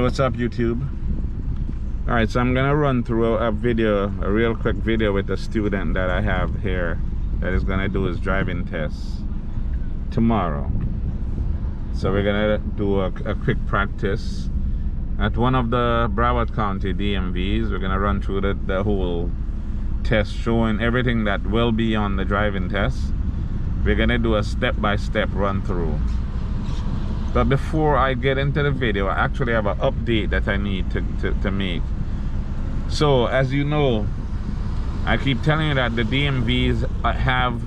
what's up, YouTube? Alright, so I'm gonna run through a real quick video with a student that I have here that is gonna do his driving test tomorrow. So we're gonna do a quick practice at one of the Broward County DMVs. We're gonna run through the whole test, showing everything that will be on the driving test. We're gonna do a step-by-step run through. But before I get into the video, I actually have an update that I need to make. So as you know, I keep telling you that the DMVs have,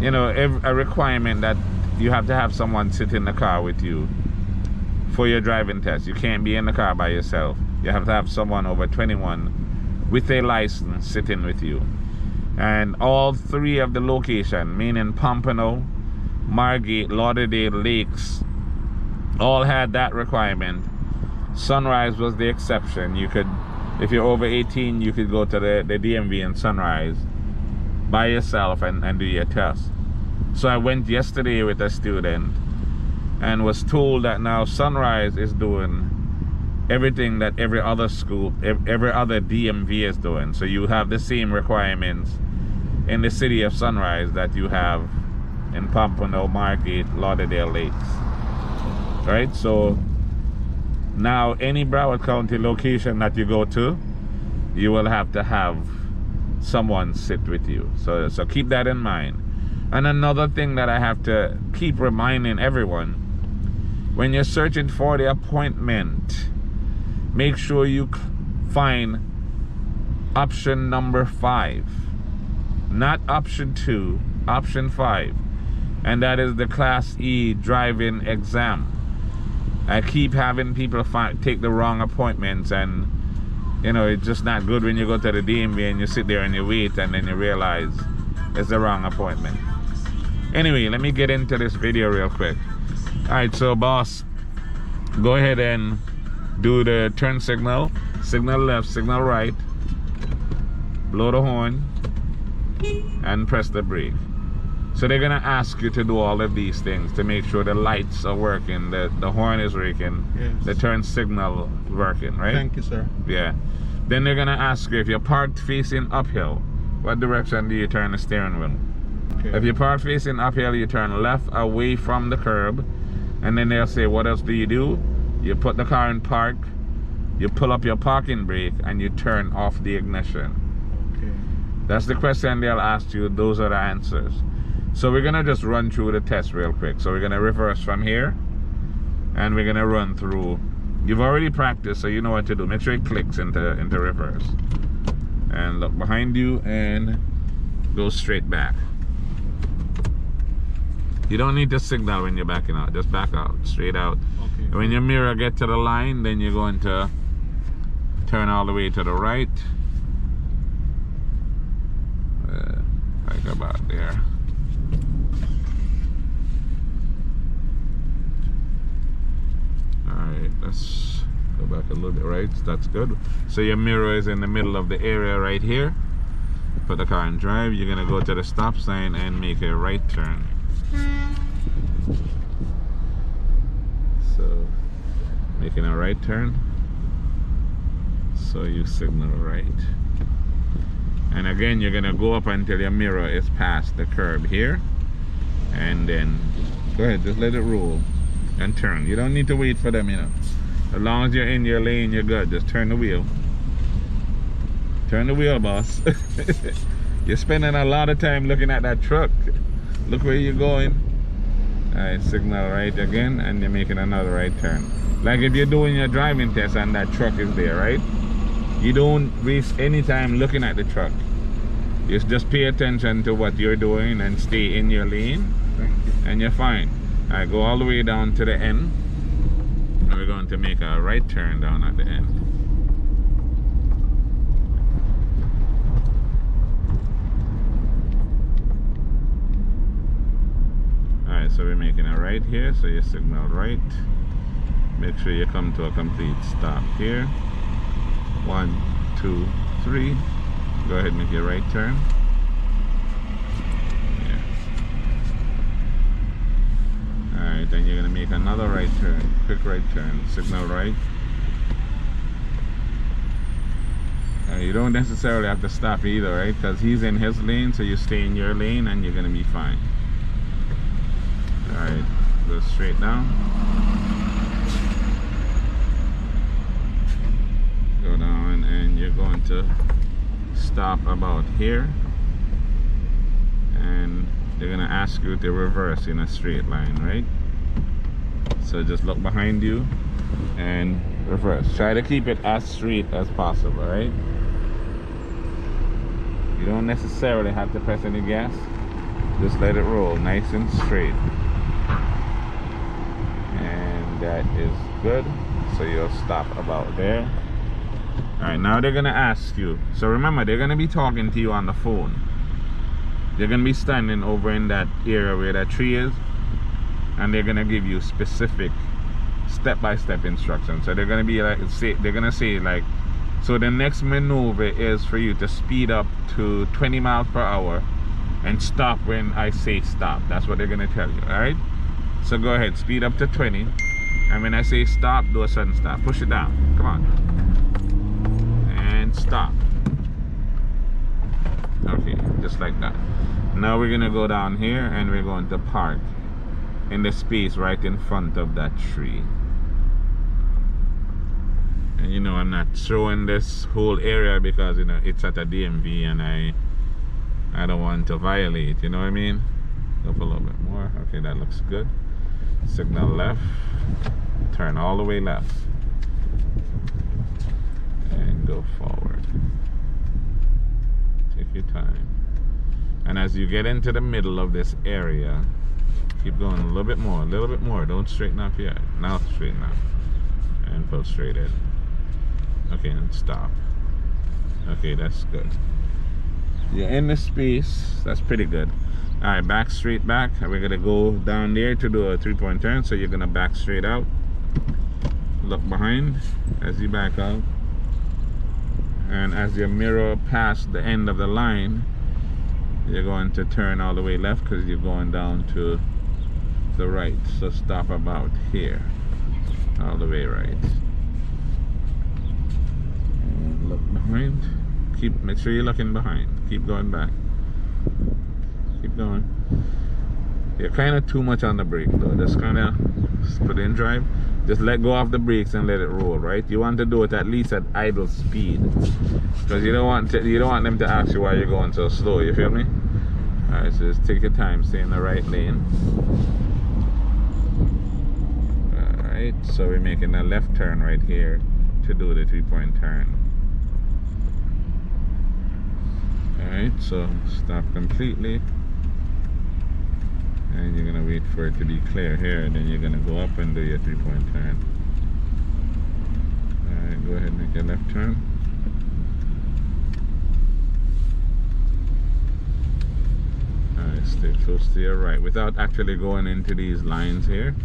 you know, a requirement that you have to have someone sit in the car with you for your driving test. You can't be in the car by yourself. You have to have someone over 21 with a license sitting with you. And all three of the locations, meaning Pompano, Margate, Lauderdale Lakes, all had that requirement. Sunrise was the exception. You could, if you're over 18, you could go to the DMV in Sunrise by yourself and do your test. So I went yesterday with a student and was told that now Sunrise is doing everything that every other school, every other DMV is doing. So you have the same requirements in the city of Sunrise that you have in Pompano, Margate, Lauderdale Lakes. Right? So now any Broward County location that you go to, you will have to have someone sit with you. So keep that in mind. And another thing that I have to keep reminding everyone, when you're searching for the appointment, make sure you find option number 5, not option 2, option 5. And that is the Class E driving exam. I keep having people take the wrong appointments, and you know, it's just not good when you go to the DMV and you sit there and you wait and then you realize it's the wrong appointment. Anyway, let me get into this video real quick. Alright, so boss, go ahead and do the turn signal. Signal left, signal right. Blow the horn and press the brake. So they're gonna ask you to do all of these things to make sure the lights are working, the horn is working, yes, the turn signal working, right? Thank you, sir. Yeah. Then they're gonna ask you, if you're parked facing uphill, what direction do you turn the steering wheel? Okay. If you're parked facing uphill, you turn left away from the curb, and then they'll say, what else do? You put the car in park, you pull up your parking brake, and you turn off the ignition. Okay. That's the question they'll ask you. Those are the answers. So we're gonna just run through the test real quick. So we're gonna reverse from here, and we're gonna run through. You've already practiced, so you know what to do. Make sure it clicks into reverse, and look behind you and go straight back. You don't need to signal when you're backing out. Just back out, straight out. Okay. And when your mirror get to the line, then you're going to turn all the way to the right, like about there. Alright, let's go back a little bit, right? That's good. So your mirror is in the middle of the area right here. Put the car in drive. You're gonna go to the stop sign and make a right turn. So making a right turn, so you signal right, and again you're gonna go up until your mirror is past the curb here, and then go ahead, just let it roll and turn. You don't need to wait for them, you know. As long as you're in your lane, you're good. Just turn the wheel. Turn the wheel, boss. You're spending a lot of time looking at that truck. Look where you're going. Alright, signal right again, and you're making another right turn. Like if you're doing your driving test and that truck is there, right? You don't waste any time looking at the truck. You just pay attention to what you're doing and stay in your lane, and you're fine. Alright, go all the way down to the end, and we're going to make a right turn down at the end. Alright, so we're making a right here, so you signal right. Make sure you come to a complete stop here. 1, 2, 3. Go ahead and make your right turn. Yeah. Alright, then you're gonna make another right turn, quick right turn, signal right. You don't necessarily have to stop either, right? Because he's in his lane, so you stay in your lane and you're gonna be fine. Alright, go straight down. Go down and you're going to stop about here. And they're gonna ask you to reverse in a straight line, right? So just look behind you and reverse. Try to keep it as straight as possible, right? You don't necessarily have to press any gas. Just let it roll nice and straight. And that is good. So you'll stop about there. Alright, now they're gonna ask you. So remember, they're gonna be talking to you on the phone. They're gonna be standing over in that area where that tree is, and they're gonna give you specific step-by-step instructions. So they're gonna be like, they're gonna say like, so the next maneuver is for you to speed up to 20 miles per hour and stop when I say stop. That's what they're gonna tell you. All right, so go ahead, speed up to 20, and when I say stop, do a sudden stop. Push it down, come on, and stop. Okay, just like that. Now we're gonna go down here and we're going to park in the space right in front of that tree. And you know, I'm not showing this whole area because, you know, it's at a DMV and I don't want to violate, you know what I mean? Go up a little bit more. Okay, that looks good. Signal left, turn all the way left, and go forward. Take your time. And as you get into the middle of this area, keep going a little bit more, don't straighten up yet. Now straighten up and pull straight in. Okay, and stop. Okay, that's good. You're in the space, that's pretty good. Alright, back straight back. We're gonna go down there to do a 3-point turn, so you're gonna back straight out. Look behind as you back out. And as your mirror past the end of the line, you're going to turn all the way left because you're going down to the right. So stop about here, all the way right. And look behind. Make sure you're looking behind. Keep going back. Keep going. You're kind of too much on the brake though. Just kind of put in drive. Just let go of the brakes and let it roll, right? You want to do it at least at idle speed, because you don't want them to ask you why you're going so slow. You feel me? All right, so just take your time, stay in the right lane. All right, so we're making a left turn right here to do the 3-point turn. All right, so stop completely. And you're gonna wait for it to be clear here, and then you're gonna go up and do your 3-point turn. Alright, go ahead and make your left turn. Alright, stay close to your right without actually going into these lines here.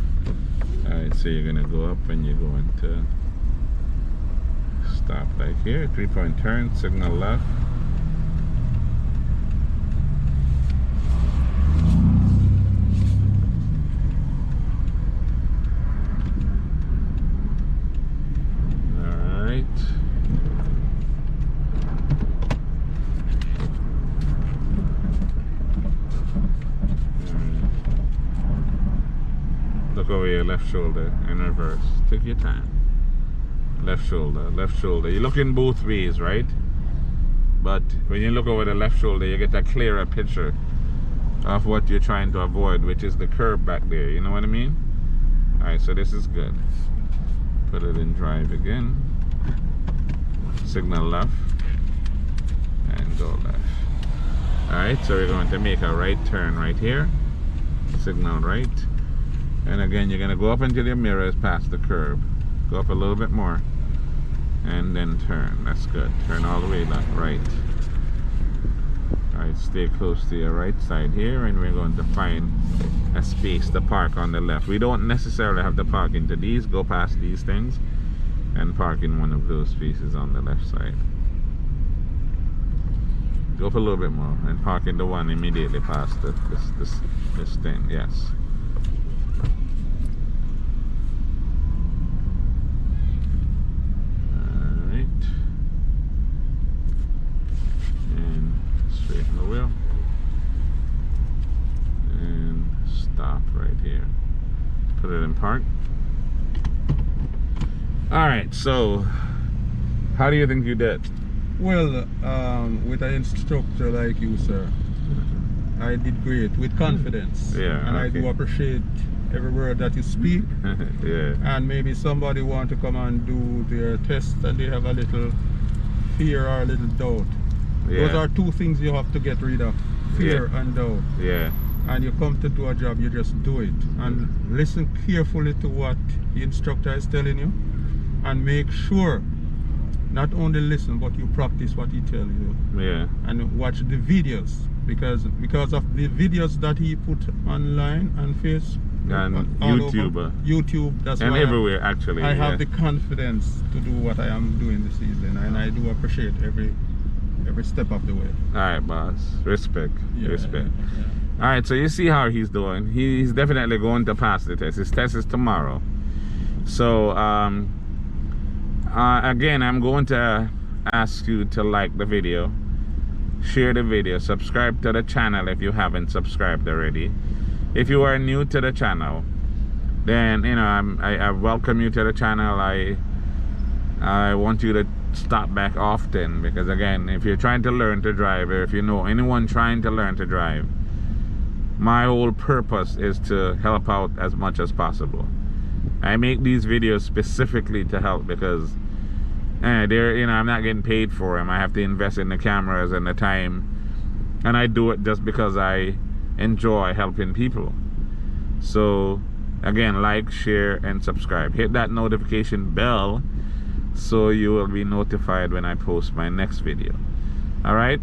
Alright, so you're gonna go up and you're going to stop like here. 3-point turn, signal left. Look over your left shoulder in reverse. Take your time. Left shoulder, left shoulder. You look in both ways, right? But when you look over the left shoulder, you get a clearer picture of what you're trying to avoid, which is the curb back there. You know what I mean? Alright, so this is good. Put it in drive again. Signal left. And go left. Alright, so we're going to make a right turn right here. Signal right. And again, you're going to go up until your mirror is past the curb. Go up a little bit more. And then turn. That's good. Turn all the way left, right. Alright, stay close to your right side here. And we're going to find a space to park on the left. We don't necessarily have to park into these. Go past these things. And park in one of those spaces on the left side. Go up a little bit more. And park in the one immediately past this thing. Yes. Put it in park. All right, so how do you think you did? Well, with an instructor like you, sir, I did great with confidence. Yeah, and I okay. do appreciate every word that you speak. Yeah. And maybe somebody want to come and do their test and they have a little fear or a little doubt. Yeah. Those are two things you have to get rid of, fear and doubt. Yeah. And you come to do a job, you just do it. And listen carefully to what the instructor is telling you, and make sure not only listen, but you practice what he tells you. Yeah. And watch the videos, because of the videos that he put online and Facebook And all YouTube. over YouTube, that's And why everywhere, actually. I yeah. have the confidence to do what I am doing this evening, and I do appreciate every step of the way. All right, boss. Respect. Yeah, Respect. yeah. All right, so you see how he's doing. He's definitely going to pass the test. His test is tomorrow. So, again, I'm going to ask you to like the video, share the video, subscribe to the channel if you haven't subscribed already. If you are new to the channel, then you know I welcome you to the channel. I want you to stop back often, because again, if you're trying to learn to drive, or if you know anyone trying to learn to drive, my whole purpose is to help out as much as possible. I make these videos specifically to help, because they're, you know, I'm not getting paid for them. I have to invest in the cameras and the time, and I do it just because I enjoy helping people. So again, like, share, and subscribe. Hit that notification bell so you will be notified when I post my next video. All right,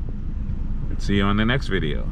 see you on the next video.